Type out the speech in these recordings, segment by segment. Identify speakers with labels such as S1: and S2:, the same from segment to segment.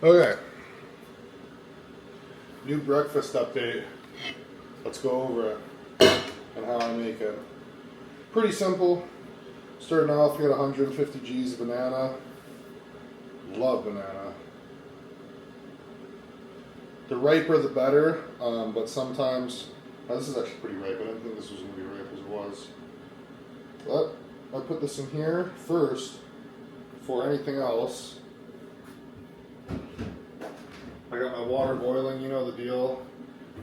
S1: Okay. New breakfast update. Let's go over it and how I make it. Pretty simple. Starting off, we got 150 G's of banana. Love banana. The riper the better, but sometimes, this is actually pretty ripe. I didn't think this was going to be ripe as it was. But I put this in here first before anything else. I got my water boiling, you know the deal.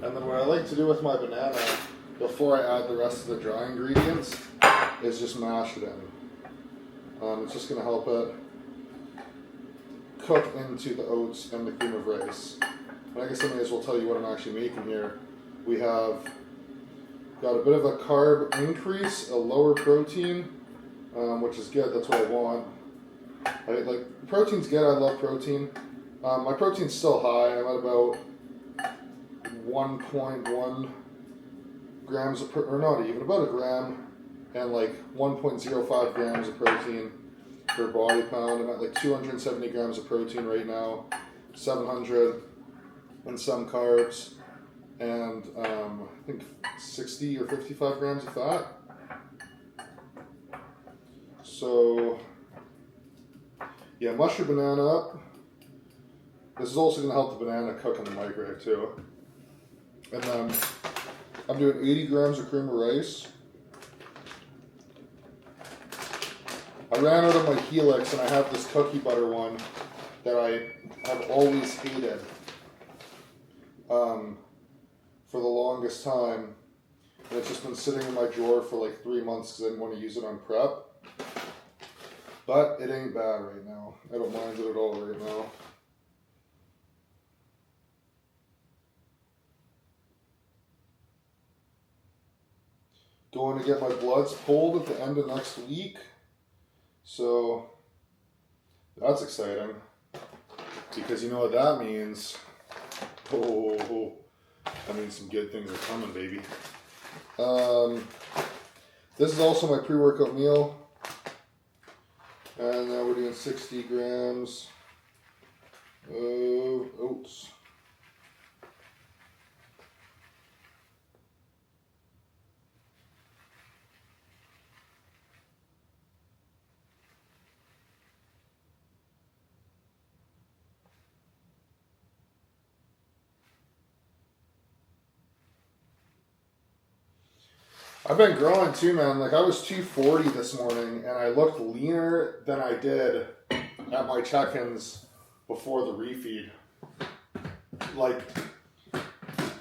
S1: And then what I like to do with my banana before I add the rest of the dry ingredients is just mash it in. It's just going to help it cook into the oats and the cream of rice. And I guess I may as well tell you what I'm actually making here. We have got a bit of a carb increase, a lower protein, which is good. That's what I want. Protein's good. I love protein. My protein's still high. I'm at about 1.1 grams of or not even, about a gram, and like 1.05 grams of protein per body pound. I'm at like 270 grams of protein right now, 700 and some carbs, and I think 60 or 55 grams of fat. So yeah, mush your banana up. This is also going to help the banana cook in the microwave too. And then I'm doing 80 grams of cream of rice. I ran out of my Helix and I have this cookie butter one that I have always hated for the longest time. And it's just been sitting in my drawer for like 3 months because I didn't want to use it on prep. But it ain't bad right now. I don't mind it at all right now. Going to get my bloods pulled at the end of next week. So that's exciting. Because you know what that means. Oh, that means some good things are coming, baby. This is also my pre-workout meal. And now we're doing 60 grams of oats. I've been growing too, man. Like I was 240 this morning and I looked leaner than I did at my check-ins before the refeed. Like,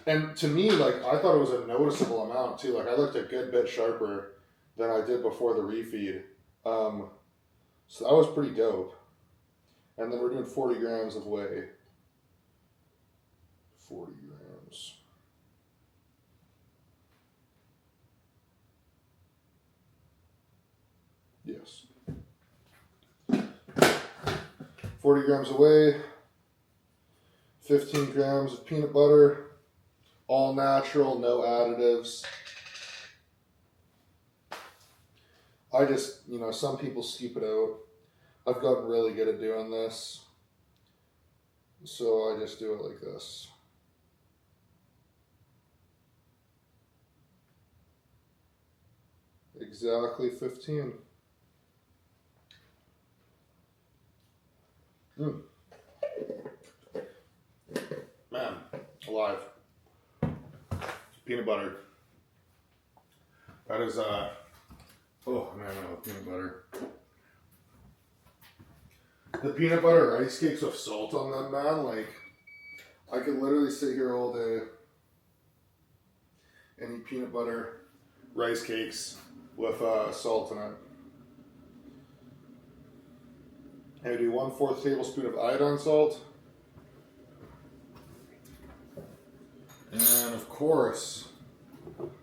S1: and to me, like I thought it was a noticeable amount too. Like I looked a good bit sharper than I did before the refeed. So that was pretty dope. And then we're doing 40 grams of whey. 40 grams. Yes. 40 grams of whey, 15 grams of peanut butter, all natural, no additives. I just, some people scoop it out. I've gotten really good at doing this. So I just do it like this. Exactly 15. Man, alive. Peanut butter. That is, oh man, I love peanut butter. The peanut butter rice cakes with salt on them, man, like, I could literally sit here all day and eat peanut butter rice cakes with salt in it. And I do 1/4 tablespoon of iodine salt. And of course,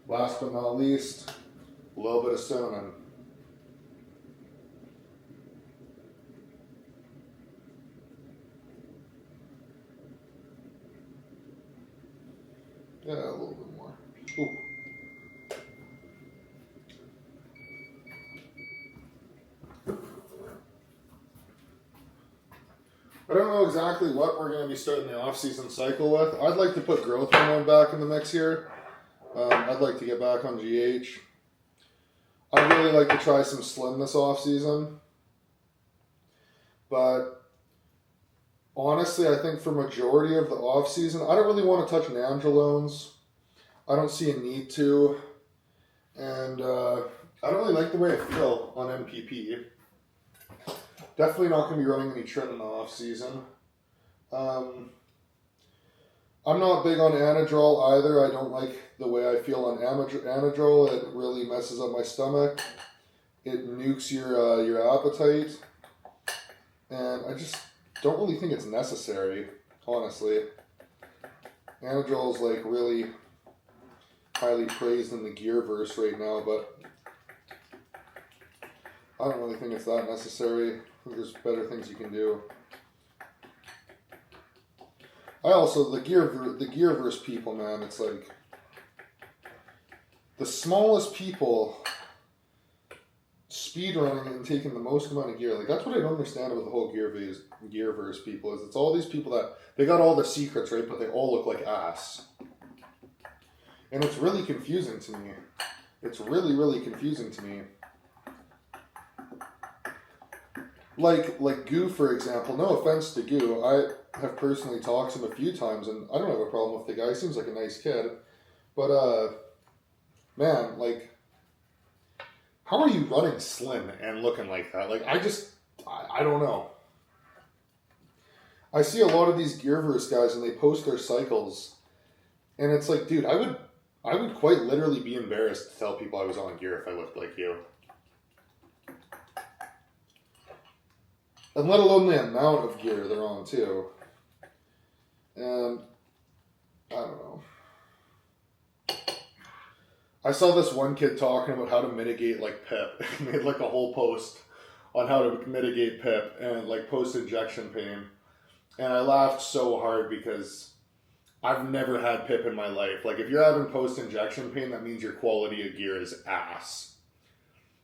S1: last but not least, a little bit of cinnamon. Yeah, a little bit more. Ooh. I don't know exactly what we're going to be starting the off-season cycle with. I'd like to put growth hormone back in the mix here. I'd like to get back on GH. I'd really like to try some slim this off-season. But honestly, I think for majority of the off-season, I don't really want to touch nandrolones. I don't see a need to. And I don't really like the way I feel on MPP. Definitely not going to be running any trim in the off-season. I'm not big on anadrol either. I don't like the way I feel on anadrol. It really messes up my stomach. It nukes your appetite. And I just don't really think it's necessary, honestly. Anadrol is like really highly praised in the gearverse right now, but I don't really think it's that necessary. I think there's better things you can do. I also, the gearverse people, man, it's like the smallest people speed running and taking the most amount of gear. Like, that's what I don't understand about the whole gearverse people, is it's all these people that, they got all the secrets, right, but they all look like ass. And it's really confusing to me. It's really, really confusing to me. Like Goo, for example, no offense to Goo, I have personally talked to him a few times, and I don't have a problem with the guy. He seems like a nice kid. But, man, like, how are you running slim and looking like that? Like, I don't know. I see a lot of these gearverse guys, and they post their cycles, and it's like, dude, I would quite literally be embarrassed to tell people I was on gear if I looked like you. And let alone the amount of gear they're on, too. And, I don't know. I saw this one kid talking about how to mitigate, like, PIP. He made, like, a whole post on how to mitigate PIP and, like, post-injection pain. And I laughed so hard because I've never had PIP in my life. Like, if you're having post-injection pain, that means your quality of gear is ass.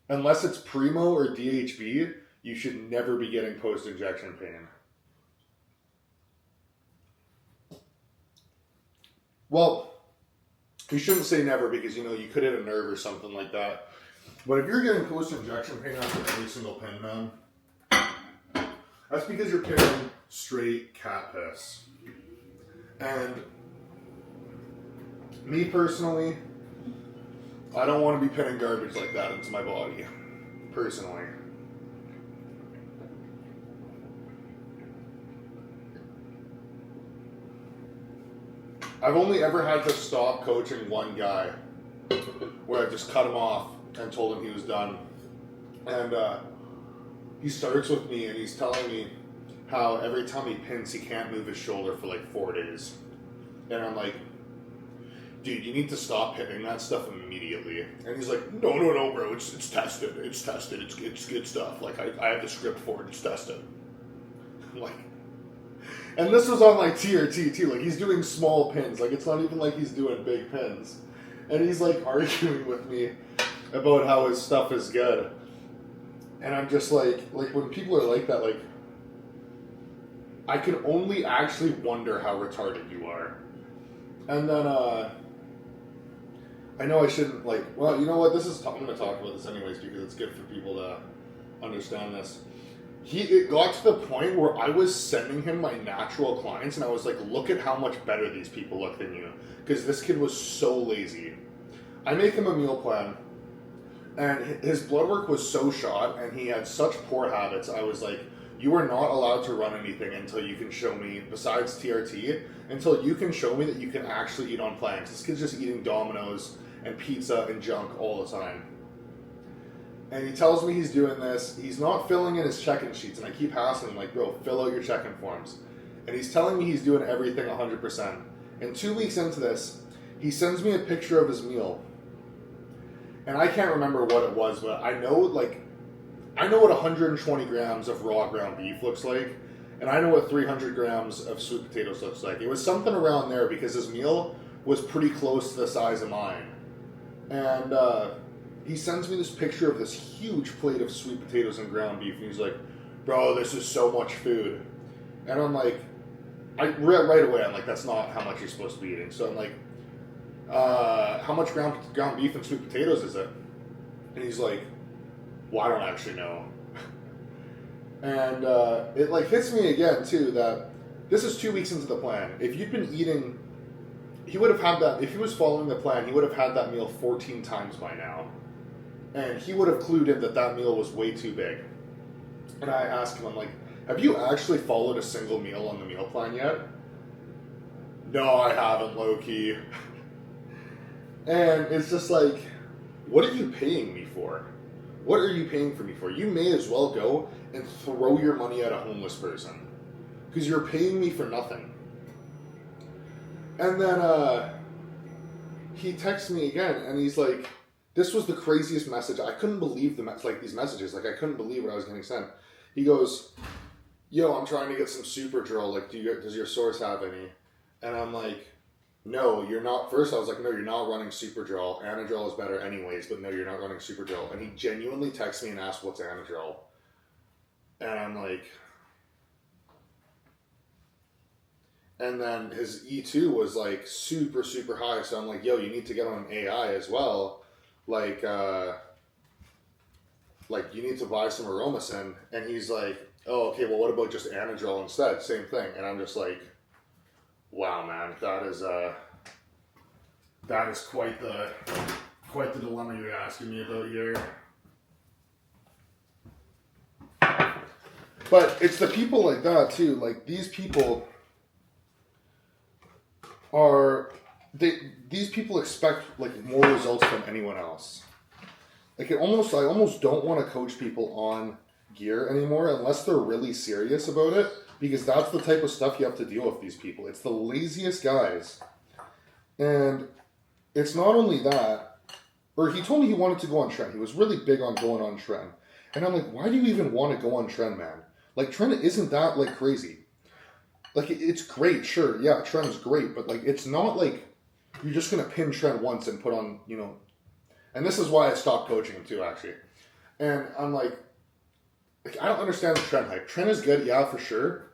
S1: Unless it's Primo or DHB, you should never be getting post-injection pain. Well, you shouldn't say never because, you know, you could hit a nerve or something like that. But if you're getting post-injection pain after every single pin, man, that's because you're pinning straight cat piss. And me personally, I don't want to be pinning garbage like that into my body. Personally. I've only ever had to stop coaching one guy where I just cut him off and told him he was done. And he starts with me and he's telling me how every time he pins, he can't move his shoulder for like 4 days. And I'm like, dude, you need to stop hitting that stuff immediately. And he's like, no, bro, it's tested. It's tested. It's good stuff. Like, I have the script for it. It's tested. I'm like, and this was on like TRT too. Like, he's doing small pins. Like, it's not even like he's doing big pins. And he's like arguing with me about how his stuff is good. And I'm just like when people are like that, like, I can only actually wonder how retarded you are. And then, I know I shouldn't, like, well, you know what, I'm going to talk about this anyways because it's good for people to understand this. It got to the point where I was sending him my natural clients and I was like, look at how much better these people look than you. Because this kid was so lazy. I make him a meal plan and his blood work was so shot and he had such poor habits. I was like, you are not allowed to run anything until you can show me, besides TRT, until you can show me that you can actually eat on plans. This kid's just eating Domino's and pizza and junk all the time. And he tells me he's doing this. He's not filling in his check-in sheets. And I keep asking him, like, bro, fill out your check-in forms. And he's telling me he's doing everything 100%. And 2 weeks into this, he sends me a picture of his meal. And I can't remember what it was, but I know what 120 grams of raw ground beef looks like. And I know what 300 grams of sweet potatoes looks like. It was something around there because his meal was pretty close to the size of mine. And he sends me this picture of this huge plate of sweet potatoes and ground beef. And he's like, bro, this is so much food. And I'm like, right away, I'm like, that's not how much you're supposed to be eating. So I'm like, how much ground beef and sweet potatoes is it? And he's like, well, I don't actually know. And it like hits me again too that this is 2 weeks into the plan. If you'd been eating, he would have had that, if he was following the plan, he would have had that meal 14 times by now. And he would have clued in that that meal was way too big. And I asked him, I'm like, have you actually followed a single meal on the meal plan yet? No, I haven't, low-key. And it's just like, what are you paying me for? What are you paying for me for? You may as well go and throw your money at a homeless person. Because you're paying me for nothing. And then he texts me again, and he's like, this was the craziest message. I couldn't believe these messages. Like, I couldn't believe what I was getting sent. He goes, yo, I'm trying to get some Superdrol. Like, does your source have any? And I'm like, no, you're not. First, I was like, no, you're not running Superdrol. Anadrol is better anyways, but no, you're not running Superdrol. And he genuinely texts me and asks, what's Anadrol? And I'm like... And then his E2 was like super, super high. So I'm like, yo, you need to get on an AI as well. Like you need to buy some Aromacin. And he's like, oh, okay, well, what about just Anadrol instead? Same thing. And I'm just like, wow, man, that is quite the dilemma you're asking me about here. But it's the people like that too. Like these people these people expect like more results from anyone else. Like I almost don't want to coach people on gear anymore unless they're really serious about it, because that's the type of stuff you have to deal with these people. It's the laziest guys. And it's not only that, or he told me he wanted to go on trend. He was really big on going on trend. And I'm like, why do you even want to go on trend, man? Like trend isn't that like crazy. Like, it's great, sure, yeah, trend's great, but, like, it's not like you're just going to pin trend once and put on, you know, and this is why I stopped coaching him, too, actually. And I'm like, I don't understand the trend hype. Trend is good, yeah, for sure,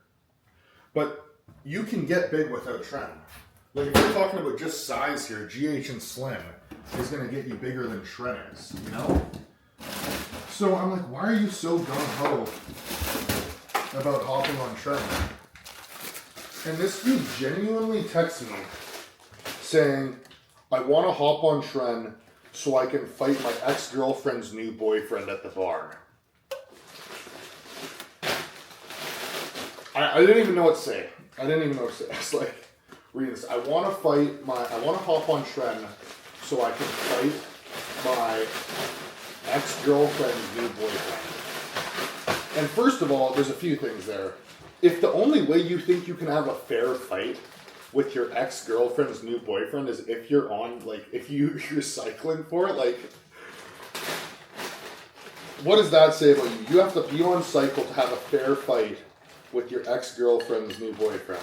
S1: but you can get big without trend. Like, if you're talking about just size here, GH and Slim is going to get you bigger than trend is, you know? So I'm like, why are you so gung-ho about hopping on trend? And this dude genuinely texts me saying, I want to hop on trend so I can fight my ex-girlfriend's new boyfriend at the bar. I didn't even know what to say. I was like, read this. I want to hop on trend so I can fight my ex-girlfriend's new boyfriend. And first of all, there's a few things there. If the only way you think you can have a fair fight with your ex-girlfriend's new boyfriend is if you're on, like, if you're cycling for it, like, what does that say about you? You have to be on cycle to have a fair fight with your ex-girlfriend's new boyfriend.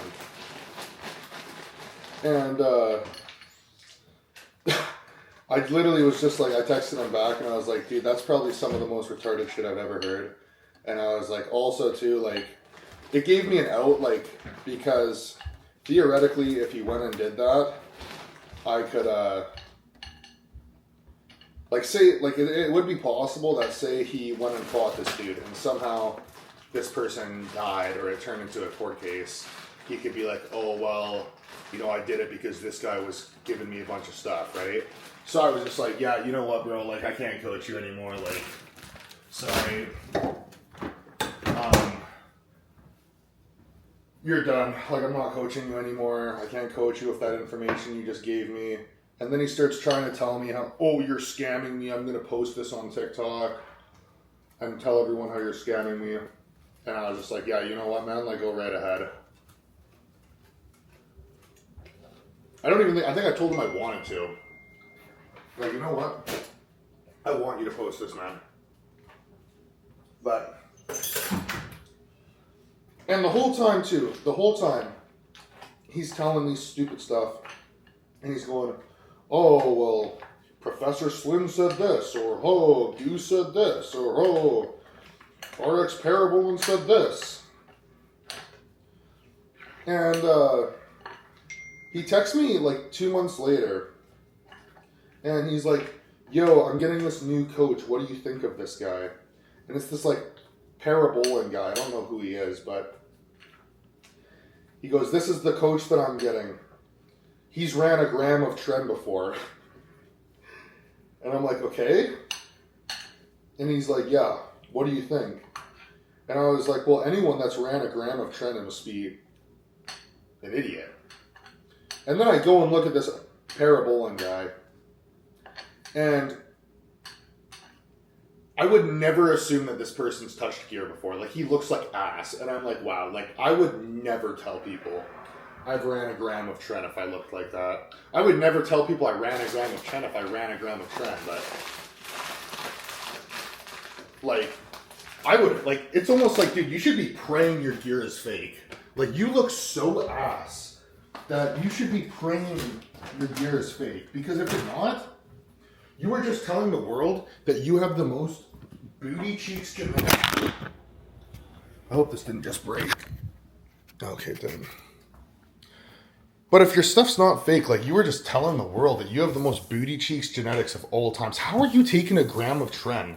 S1: And, I literally was just like, I texted him back and I was like, dude, that's probably some of the most retarded shit I've ever heard. And I was like, also too, like, it gave me an out, like, because theoretically, if he went and did that, I could, like, say, like, it would be possible that, say, he went and fought this dude, and somehow this person died, or it turned into a court case. He could be like, oh, well, you know, I did it because this guy was giving me a bunch of stuff, right? So I was just like, yeah, you know what, bro, like, I can't coach you anymore, like, sorry. You're done. Like, I'm not coaching you anymore. I can't coach you with that information you just gave me. And then he starts trying to tell me how, oh, you're scamming me. I'm going to post this on TikTok and tell everyone how you're scamming me. And I was just like, yeah, you know what, man? Like, go right ahead. I think I told him I wanted to. Like, you know what? I want you to post this, man. But... And the whole time, he's telling me stupid stuff, and he's going, oh, well, Professor Slim said this, or, oh, you said this, or, oh, RX Parabolin said this. And he texts me like 2 months later, and he's like, yo, I'm getting this new coach. What do you think of this guy? And it's this like paraboling guy. I don't know who he is, but he goes, this is the coach that I'm getting. He's ran a gram of tren before. And I'm like, okay. And he's like, yeah, what do you think? And I was like, well, anyone that's ran a gram of tren must be an idiot. And then I go and look at this paraboling guy. And I would never assume that this person's touched gear before. Like, he looks like ass. And I'm like, wow, like, I would never tell people I've ran a gram of tren if I looked like that. I would never tell people I ran a gram of tren if I ran a gram of tren, but like, I would, like, it's almost like, dude, you should be praying your gear is fake. Like, you look so ass that you should be praying your gear is fake. Because if it's not, you are just telling the world that you have the most booty cheeks genetics. I hope this didn't just break. Okay, it didn't. But if your stuff's not fake, like, you were just telling the world that you have the most booty cheeks genetics of all times. How are you taking a gram of tren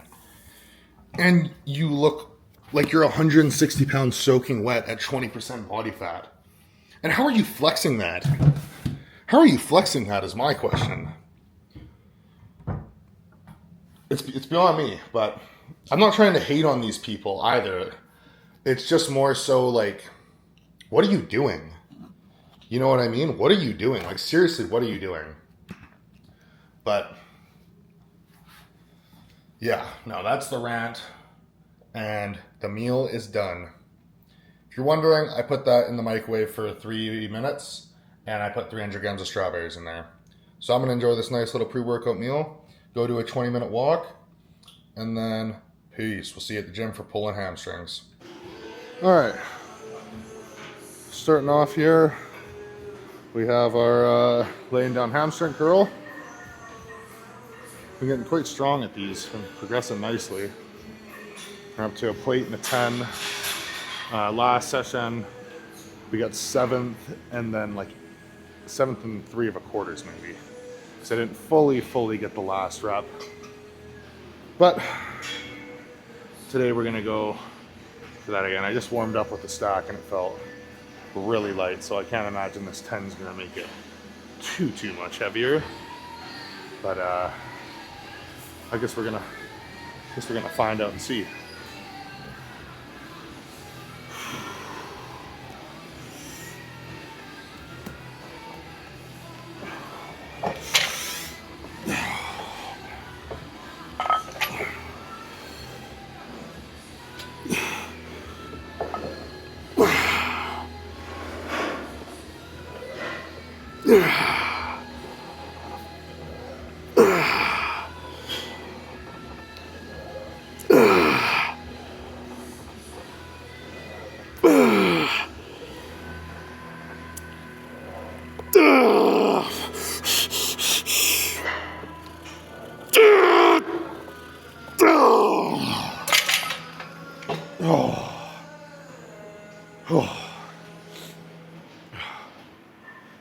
S1: and you look like you're 160 pounds soaking wet at 20% body fat? And how are you flexing that? How are you flexing that is my question. It's beyond me, but I'm not trying to hate on these people either. It's just more so like, what are you doing? You know what I mean? What are you doing? Like, seriously, what are you doing? But yeah, no, that's the rant. And the meal is done. If you're wondering, I put that in the microwave for 3 minutes, and I put 300 grams of strawberries in there. So I'm going to enjoy this nice little pre-workout meal, go do a 20-minute walk, and then peace. We'll see you at the gym for pulling hamstrings. All right. Starting off here, we have our laying down hamstring curl. We're getting quite strong at these, been progressing nicely. We're up to a plate and a 10. Last session, we got 7th and then like 7th and 3/4 maybe. Because I didn't fully get the last rep. But today we're gonna go for that again. I just warmed up with the stack and it felt really light, so I can't imagine this 10 is gonna make it too much heavier. But I guess we're gonna find out and see.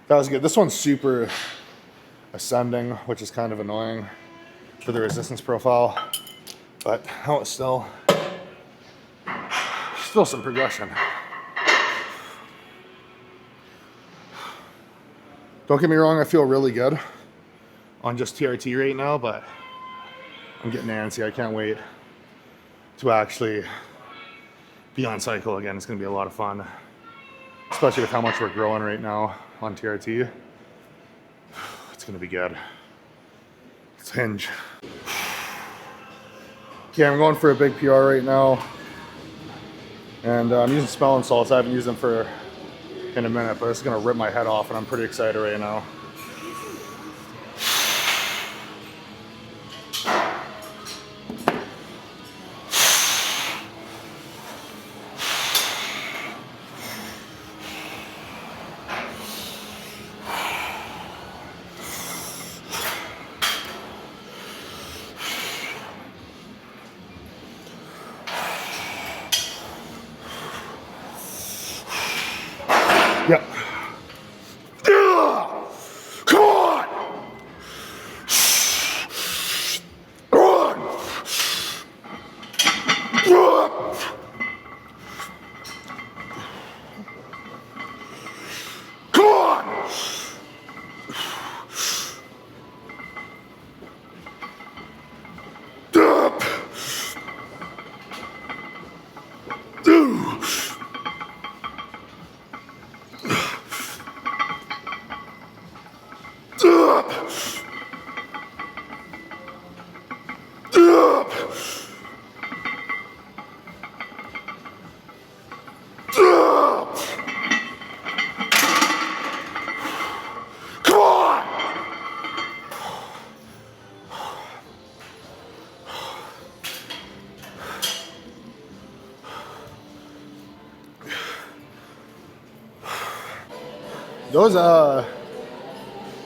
S1: That was good. This one's super ascending, which is kind of annoying for the resistance profile, but oh, it's still some progression. Don't get me wrong, I feel really good on just TRT right now, but I'm getting antsy. I can't wait to actually be on cycle again. It's going to be a lot of fun, especially with how much we're growing right now on TRT. It's going to be good. Let's hinge. Okay, I'm going for a big PR right now. And I'm using smelling salts. I haven't used them in a minute, but it's going to rip my head off, and I'm pretty excited right now. Yep.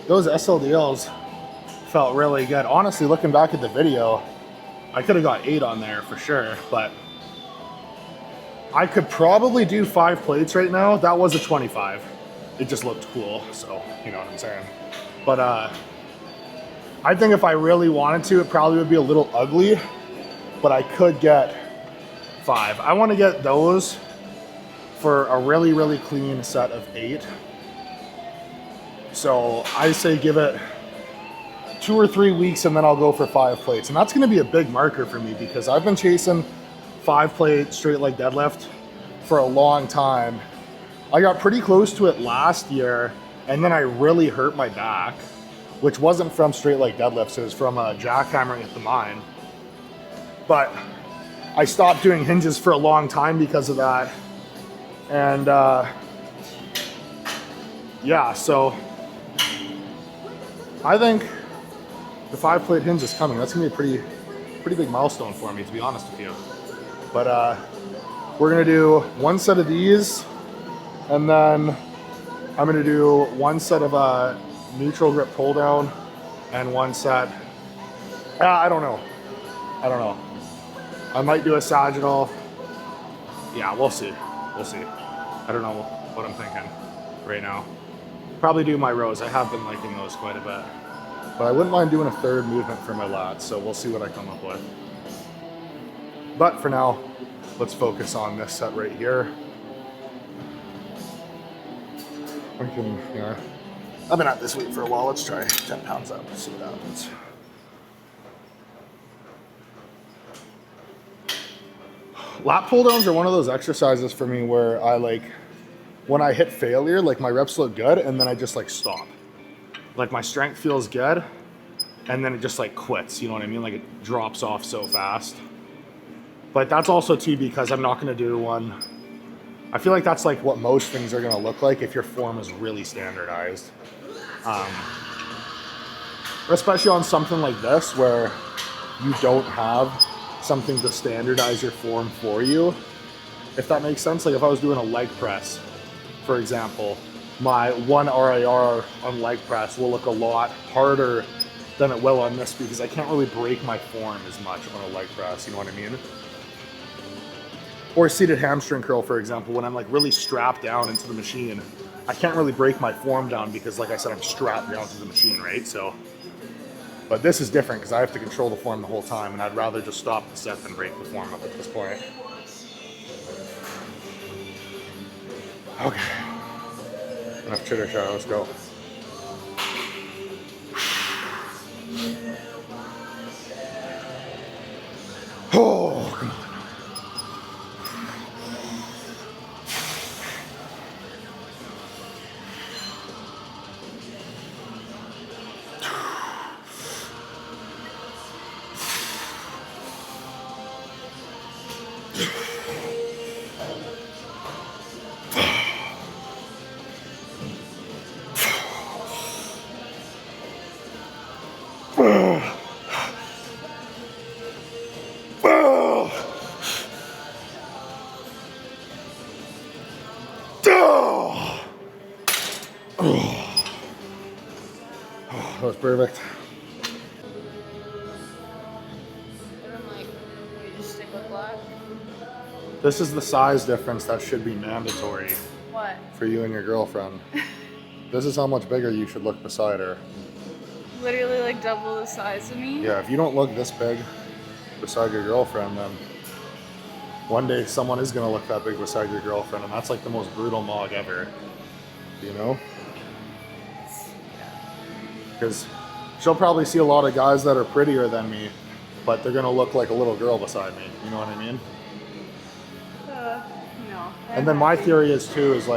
S1: Those SLDLs felt really good. Honestly, looking back at the video, I could have got 8 on there for sure, but I could probably do 5 plates right now. That was a 25. It just looked cool, so you know what I'm saying. But I think if I really wanted to, it probably would be a little ugly, but I could get 5. I want to get those for a really, really clean set of 8. So I say give it 2 or 3 weeks and then I'll go for 5 plates. And that's gonna be a big marker for me because I've been chasing 5 plate straight leg deadlift for a long time. I got pretty close to it last year and then I really hurt my back, which wasn't from straight leg deadlifts, it was from jackhammering at the mine. But I stopped doing hinges for a long time because of that. And yeah, so I think the 5 plate hinge is coming. That's gonna be a pretty big milestone for me, to be honest with you. But we're gonna do 1 set of these, and then I'm gonna do 1 set of neutral grip pull down, and 1 set. I don't know. I might do a sagittal. Yeah, we'll see. I don't know what I'm thinking right now. Probably do my rows. I have been liking those quite a bit. But I wouldn't mind doing a 3rd movement for my lats, so we'll see what I come up with. But for now, let's focus on this set right here. I've been at this weight for a while. Let's try 10 pounds up, see what happens. Lat pull downs are one of those exercises for me where I when I hit failure, my reps look good and then I just stop. My strength feels good and then it just quits, you know what I mean? It drops off so fast. But that's also too because I'm not gonna do one. I feel like that's what most things are gonna look like if your form is really standardized. Especially on something like this where you don't have something to standardize your form for you, if that makes sense. If I was doing a leg press, for example, my 1 RIR on leg press will look a lot harder than it will on this because I can't really break my form as much on a leg press, you know what I mean? Or seated hamstring curl, for example, when I'm really strapped down into the machine, I can't really break my form down because like I said, I'm strapped down to the machine, right? So, but this is different because I have to control the form the whole time and I'd rather just stop the set than break the form up at this point. Okay. Enough chitter chatter, let's go. Oh, come on. That was perfect.
S2: You just stick with black?
S1: This is the size difference that should be mandatory.
S2: What?
S1: For you and your girlfriend. This is how much bigger you should look beside her.
S2: Literally double the size of me?
S1: Yeah, if you don't look this big beside your girlfriend, then one day someone is gonna look that big beside your girlfriend, and that's the most brutal mog ever. You know? Because she'll probably see a lot of guys that are prettier than me, but they're gonna look like a little girl beside me. You know what I mean?
S2: No.
S1: And then my theory is too, is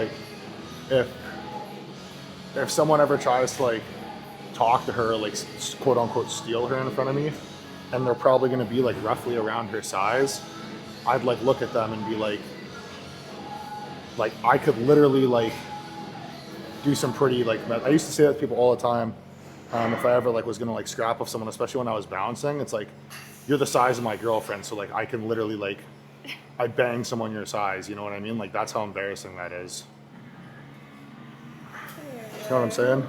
S1: if someone ever tries to talk to her, like quote unquote steal her in front of me, and they're probably going to be like roughly around her size, I'd like look at them and be like I could literally like do some pretty like, I used to say that to people all the time. If I ever like was gonna like scrap with someone, especially when I was bouncing, it's like, you're the size of my girlfriend, so like I can literally like, I'd bang someone your size, you know what I mean? Like that's how embarrassing that is. You know what I'm saying?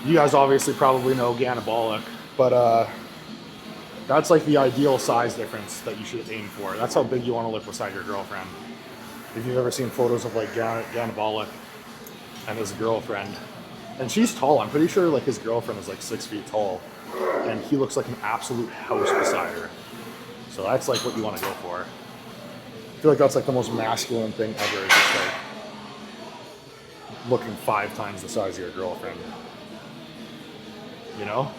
S1: You guys obviously probably know anabolic, but that's like the ideal size difference that you should aim for. That's how big you want to look beside your girlfriend. If you've ever seen photos of like anabolic and his girlfriend, and she's tall, I'm pretty sure like his girlfriend is like 6 feet tall, and he looks like an absolute house beside her. So that's like what you want to go for. I feel like that's like the most masculine thing ever, is just like looking 5 times the size of your girlfriend. You know?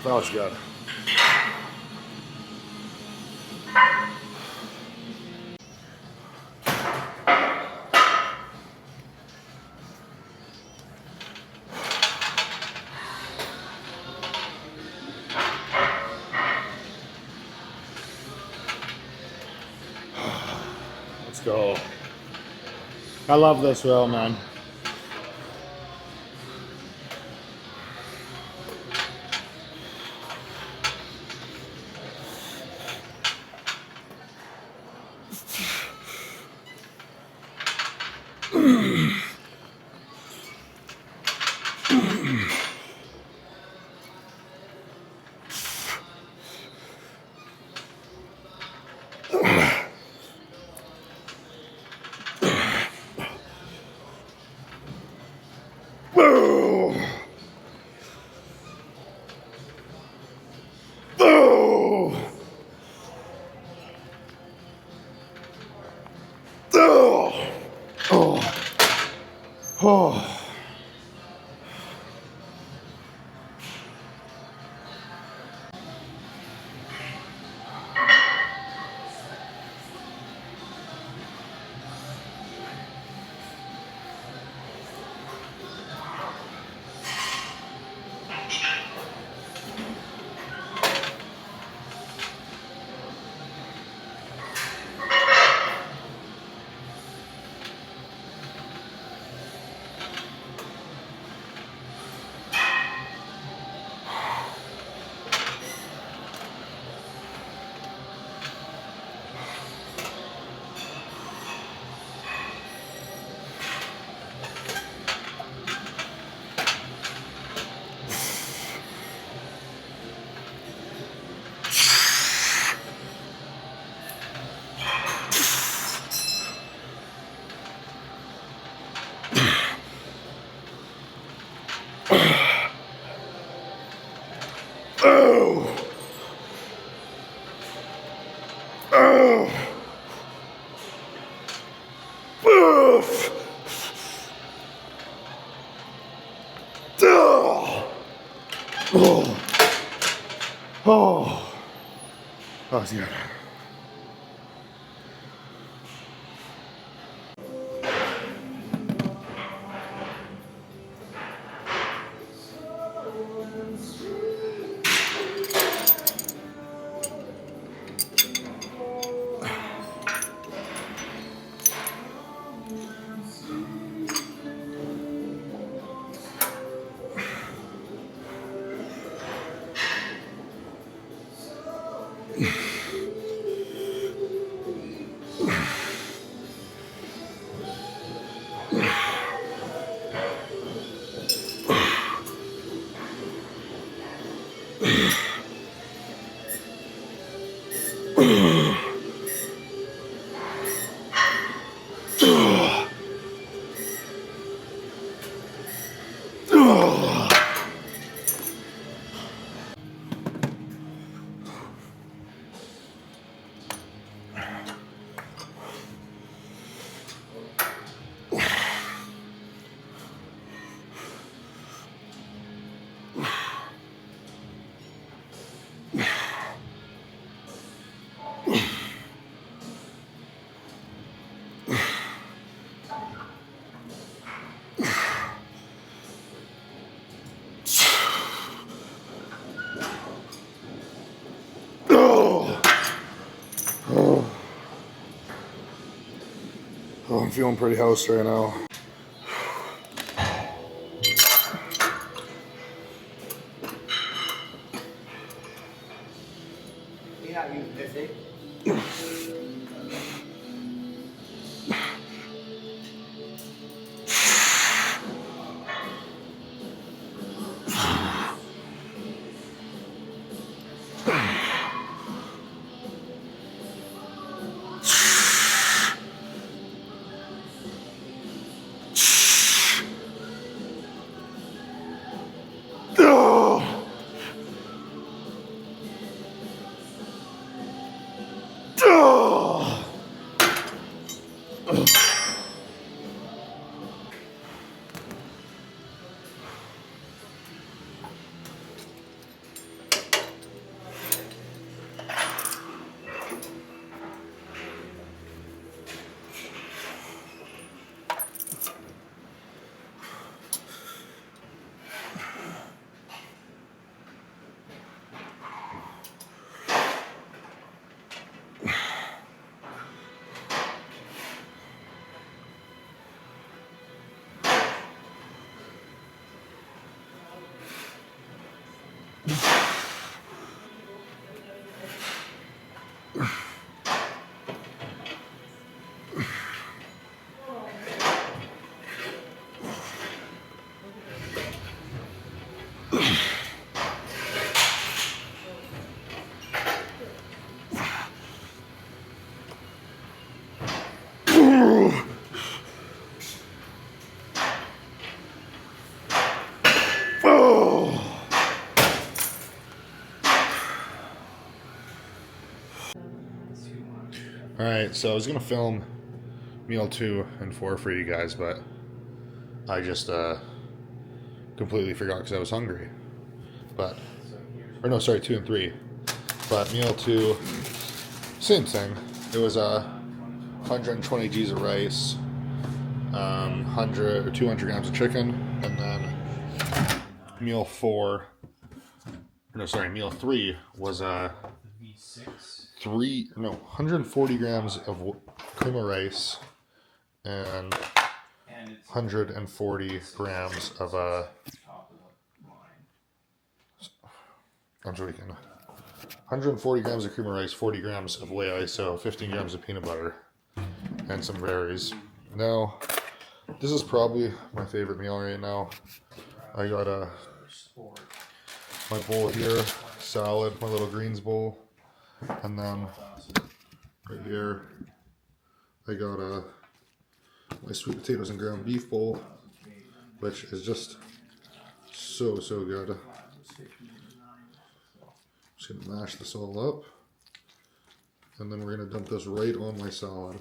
S1: That was good. Let's go. I love this row, man. Oh. Oh, that was good. Oh, I'm feeling pretty house right now.
S3: You're not using Physique?
S1: Alright, so I was gonna film meal 2 and 4 for you guys, but I just completely forgot because I was hungry. But, or no, sorry, 2 and 3. But meal 2, same thing. It was 120 G's of rice, 100 or 200 grams of chicken, and then meal 4, no, sorry, meal 3 was 140 grams of cream of rice and 140 grams of I'm joking. 140 grams of cream of rice, 40 grams of whey iso, 15 grams of peanut butter, and some berries. Now, this is probably my favorite meal right now. I got my bowl here, salad, my little greens bowl, and then right here I got my sweet potatoes and ground beef bowl, which is just so good. Just gonna mash this all up, and then we're gonna dump this right on my salad.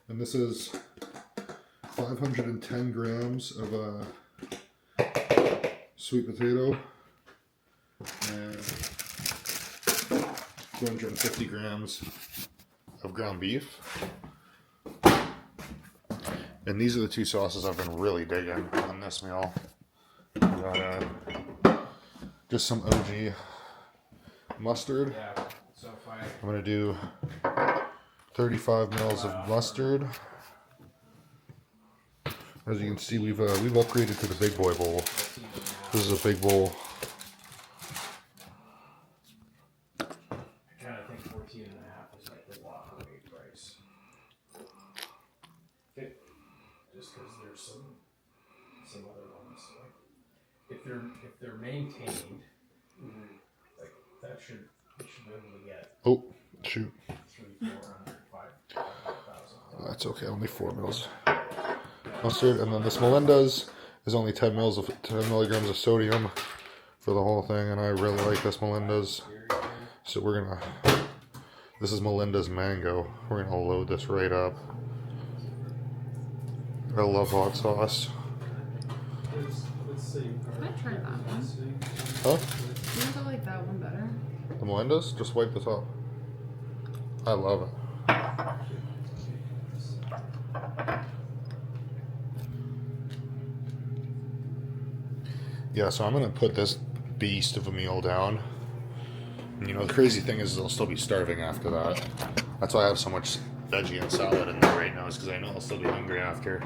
S1: And this is 510 grams of sweet potato and 250 grams of ground beef. And these are the two sauces I've been really digging on this meal. We got just some OG mustard. I'm gonna do 35 mils of mustard. As you can see, we've upgraded to the big boy bowl. This is a big bowl.
S3: I kind of think 14 and a half is like the walk away price. Okay. Just because there's some other ones. Like if they're maintained, like that should be able to get.
S1: Oh, shoot.
S3: 300, 400, 5,000.
S1: That's okay, only 4 mils mustard, and then this Melinda's is only 10 milligrams of sodium for the whole thing, and I really like this Melinda's. So this is Melinda's mango. We're gonna load this right up. I love hot sauce.
S2: I tried that one.
S1: Huh?
S2: Do you think I like that one better?
S1: The Melendez? Just wipe the top. I love it. Yeah, so I'm gonna put this beast of a meal down. And you know, the crazy thing is I'll still be starving after that. That's why I have so much veggie and salad in there right now, is because I know I'll still be hungry after.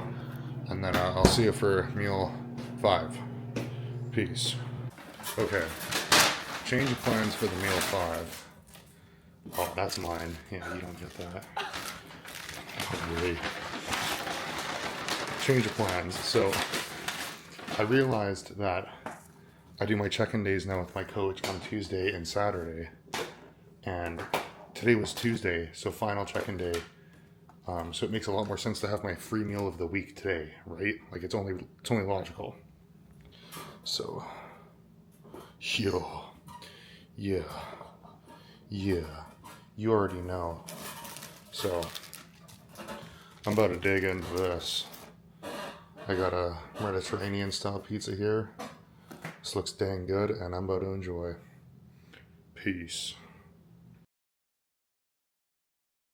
S1: And then I'll see you for meal 5. Peace. Okay. Change of plans for the meal 5. Oh, that's mine. Yeah, you don't get that. Oh, really? Change of plans. So, I realized that I do my check-in days now with my coach on Tuesday and Saturday. And today was Tuesday, so final check-in day. So it makes a lot more sense to have my free meal of the week today, right? Like it's only logical. So, yeah, you already know. So, I'm about to dig into this. I got a Mediterranean style pizza here. This looks dang good, and I'm about to enjoy. Peace.